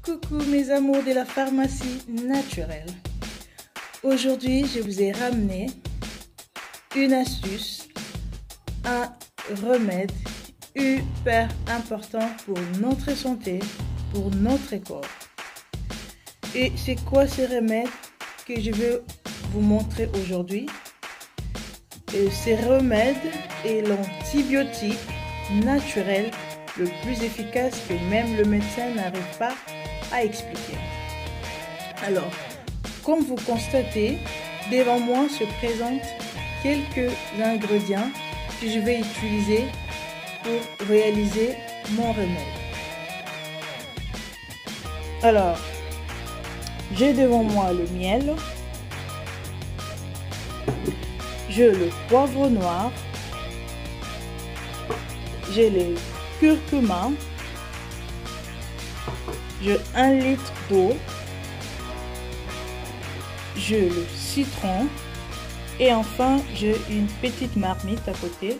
Coucou mes amours de la pharmacie naturelle. Aujourd'hui, je vous ai ramené une astuce, un remède hyper important pour notre santé, pour notre corps. Et c'est quoi ce remède que je veux vous montrer aujourd'hui? Ce remède est l'antibiotique naturel le plus efficace que même le médecin n'arrive pas à expliquer. Alors, comme vous constatez, devant moi se présentent quelques ingrédients que je vais utiliser pour réaliser mon remède. Alors, j'ai devant moi le miel, j'ai le poivre noir, j'ai le curcuma, j'ai 1 litre d'eau, j'ai le citron et enfin j'ai une petite marmite à côté,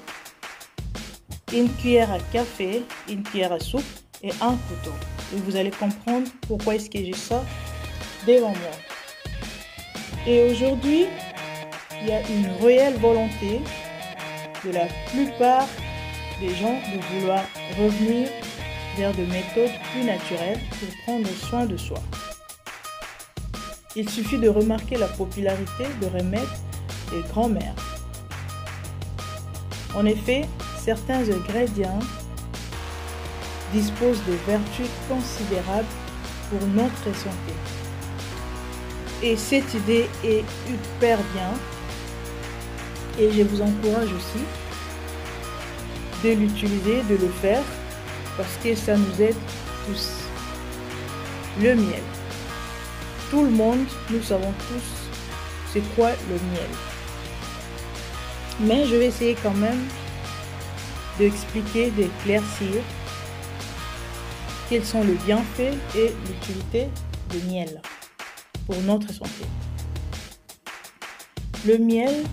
une cuillère à café, une cuillère à soupe et un couteau. Et vous allez comprendre pourquoi est-ce que j'ai ça devant moi. Et aujourd'hui, il y a une réelle volonté de la plupart des gens de vouloir revenir vers des méthodes plus naturelles pour prendre soin de soi. Il suffit de remarquer la popularité de remèdes des grands-mères. En effet, certains ingrédients disposent de vertus considérables pour notre santé. Et cette idée est hyper bien et je vous encourage aussi de l'utiliser, de le faire parce que ça nous aide tous. Le miel. Tout le monde, nous savons tous c'est quoi le miel. Mais je vais essayer quand même d'expliquer, d'éclaircir quels sont les bienfaits et l'utilité du miel pour notre santé. Le miel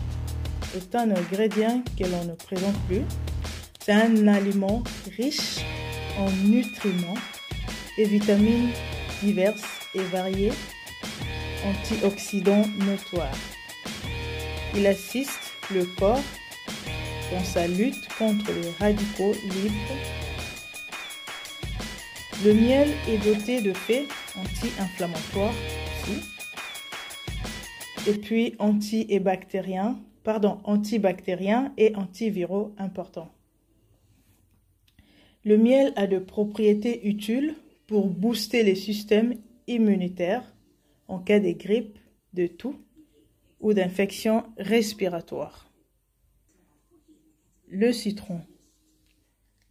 est un ingrédient que l'on ne présente plus. C'est un aliment riche en nutriments et vitamines diverses et variées, antioxydants notoires. Il assiste le corps dans sa lutte contre les radicaux libres. Le miel est doté de faits anti-inflammatoires aussi, et puis antibactériens et antiviraux importants. Le miel a de propriétés utiles pour booster les systèmes immunitaires en cas de grippe, de toux ou d'infection respiratoire. Le citron.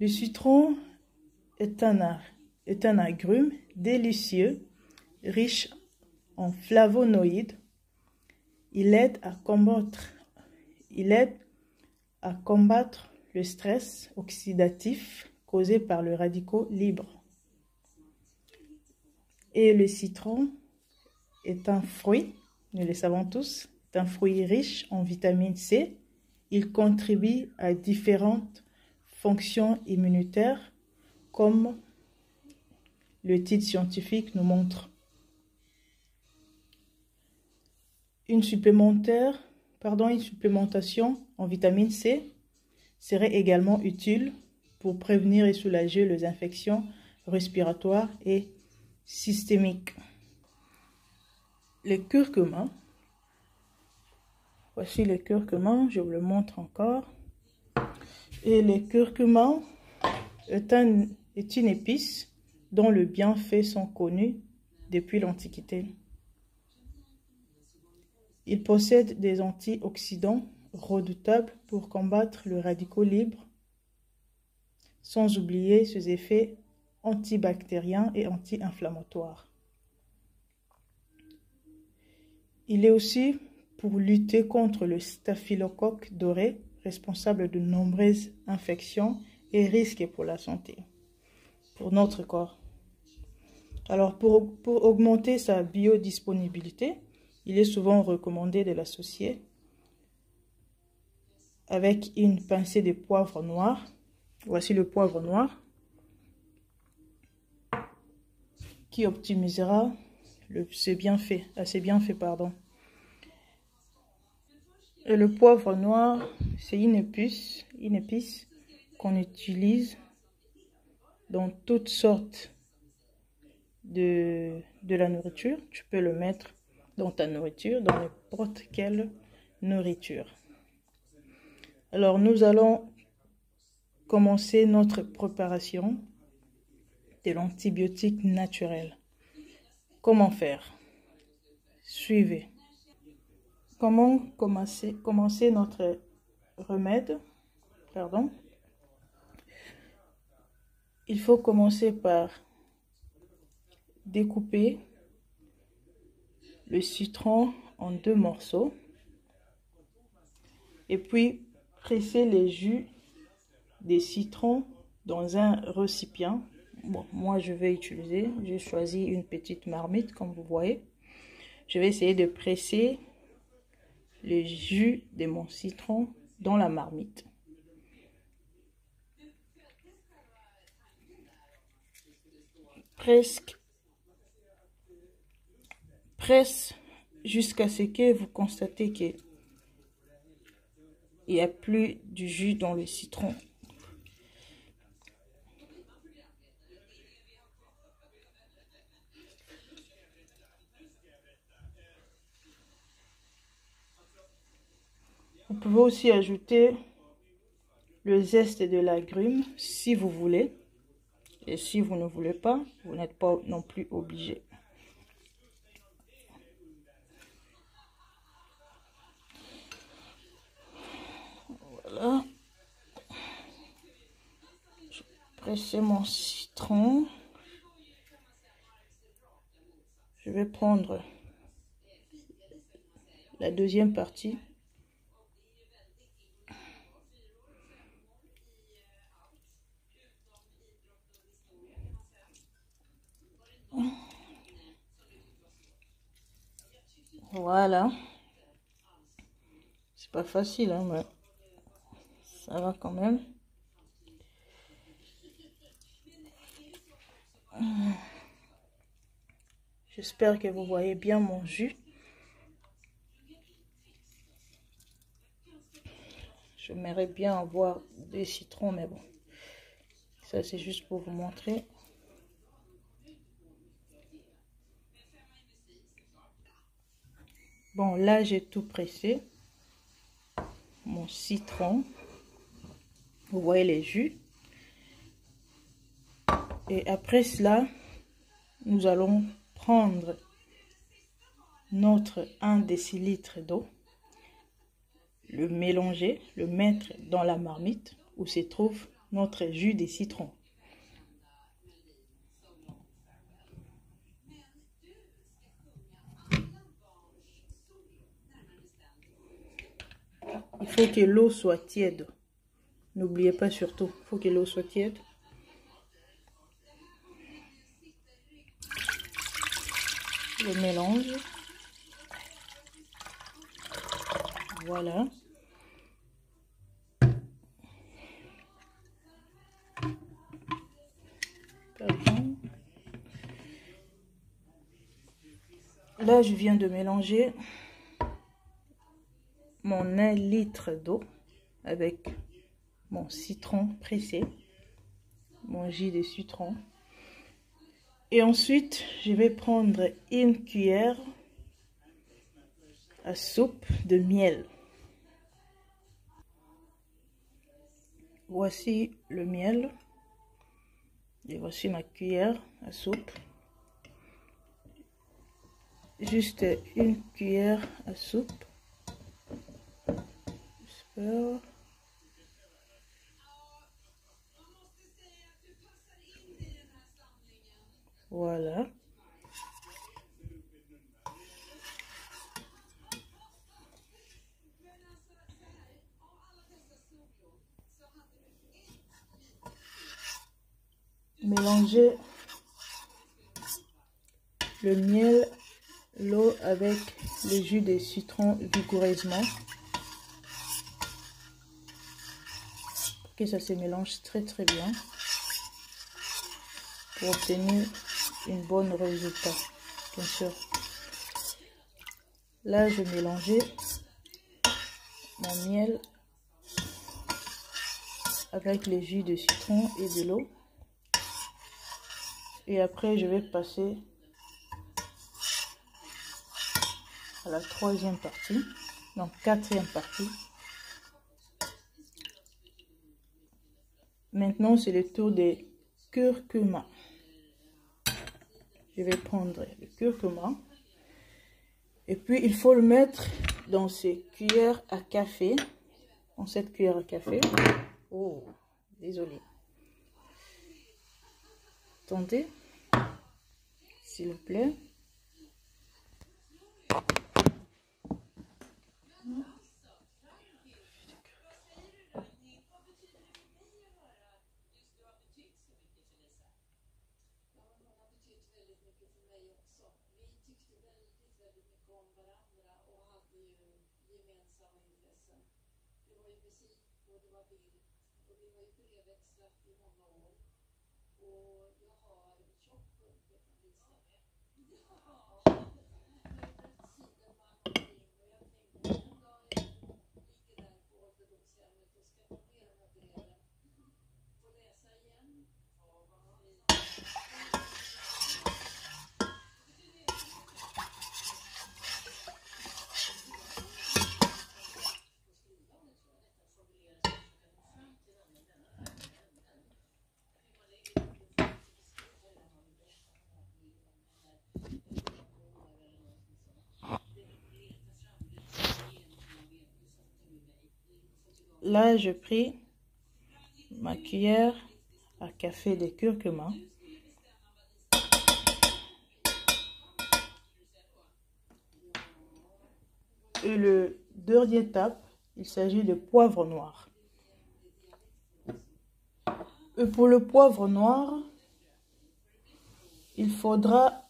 Le citron est un agrume délicieux, riche en flavonoïdes. Il aide à combattre le stress oxydatif causé par le radicaux libre. Et le citron est un fruit, nous le savons tous, c'est un fruit riche en vitamine C. Il contribue à différentes fonctions immunitaires comme le titre scientifique nous montre. Une supplémentation en vitamine C serait également utile pour prévenir et soulager les infections respiratoires et systémiques. Le curcuma. Voici le curcuma, je vous le montre encore. Et le curcuma est une épice dont les bienfaits sont connus depuis l'Antiquité. Il possède des antioxydants redoutables pour combattre le radicaux libre, sans oublier ses effets antibactériens et anti-inflammatoires. Il est aussi pour lutter contre le staphylocoque doré, responsable de nombreuses infections et risques pour la santé, pour notre corps. Alors, pour augmenter sa biodisponibilité, il est souvent recommandé de l'associer avec une pincée de poivre noir. Voici le poivre noir. qui optimisera ces bienfaits, ces bienfaits, pardon. Et le poivre noir, c'est une épice qu'on utilise dans toutes sortes de la nourriture. Tu peux le mettre dans ta nourriture, dans n'importe quelle nourriture. Alors, nous allons commencer notre préparation de l'antibiotique naturel. Comment faire? Suivez. Comment commencer notre remède? Pardon. Il faut commencer par découper le citron en 2 morceaux et puis presser les jus des citrons dans un récipient. Bon, moi j'ai choisi une petite marmite comme vous voyez. Je vais essayer de presser le jus de mon citron dans la marmite. Presse jusqu'à ce que vous constatez qu'il n'y a plus du jus dans le citron. Vous pouvez aussi ajouter le zeste de l'agrume si vous voulez. Et si vous ne voulez pas, vous n'êtes pas non plus obligé. Voilà. Je presse mon citron. Je vais prendre la deuxième partie. Voilà. C'est pas facile, hein, mais ça va quand même. J'espère que vous voyez bien mon jus. J'aimerais bien avoir des citrons, mais bon. Ça, c'est juste pour vous montrer. Bon, là, j'ai tout pressé. Mon citron. Vous voyez les jus. Et après cela, nous allons prendre notre 1 décilitre d'eau, le mélanger, le mettre dans la marmite où se trouve notre jus de citron. Il faut que l'eau soit tiède. N'oubliez pas surtout, il faut que l'eau soit tiède. Le mélange. Voilà. Pardon. Là, je viens de mélanger mon 1 litre d'eau avec mon citron pressé, mon jus de citron. Et ensuite, je vais prendre une cuillère à soupe de miel. Voici le miel. Et voici ma cuillère à soupe. Juste une cuillère à soupe. J'espère. Voilà. Mélangez le miel, l'eau avec le jus de citron vigoureusement pour que ça se mélange très bien pour obtenir une bonne résultat, bien sûr. Là, je vais mélanger mon miel avec les jus de citron et de l'eau. Et après, je vais passer à la troisième partie, donc quatrième partie. Maintenant, c'est le tour des curcuma. Je vais prendre le curcuma. Et puis, il faut le mettre dans ces cuillères à café. Dans cette cuillère à café. Oh, désolé. Attendez, s'il vous plaît. Là, je pris ma cuillère à café de curcuma. Et le dernier étape, il s'agit de poivre noir. Et pour le poivre noir, il faudra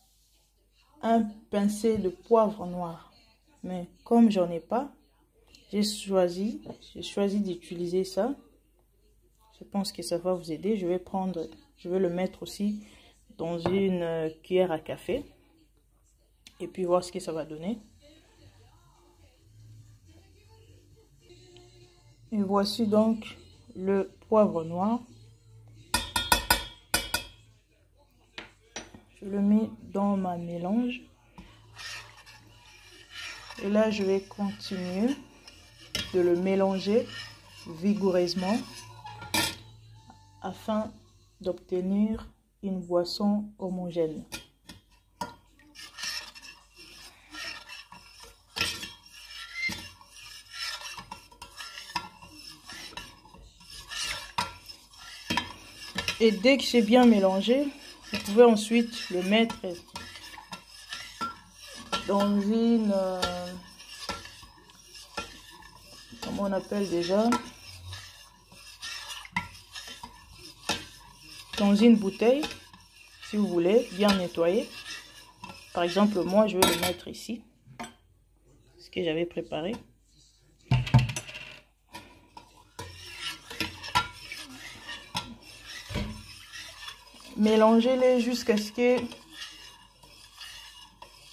un pincé de poivre noir. Mais comme j'en ai pas, j'ai choisi d'utiliser ça. Je pense que ça va vous aider. Je vais le mettre aussi dans une cuillère à café. Et puis voir ce que ça va donner. Et voici donc le poivre noir. Je le mets dans ma mélange. Et là, je vais continuer de le mélanger vigoureusement afin d'obtenir une boisson homogène. Et dès que c'est bien mélangé, vous pouvez ensuite le mettre dans une... comment on appelle déjà? Dans une bouteille, si vous voulez, bien nettoyer. Par exemple, moi, je vais le mettre ici. Ce que j'avais préparé. Mélangez-les jusqu'à ce que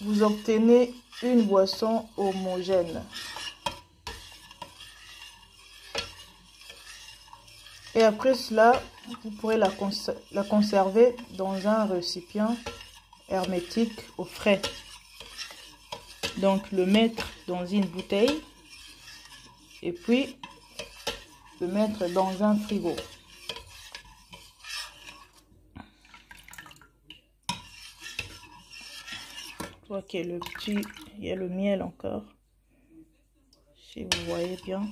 vous obtenez une boisson homogène. Et après cela, vous pourrez la conserver dans un récipient hermétique au frais. Donc le mettre dans une bouteille et puis le mettre dans un frigo. Je vois qu'il y a le miel encore, si vous voyez bien.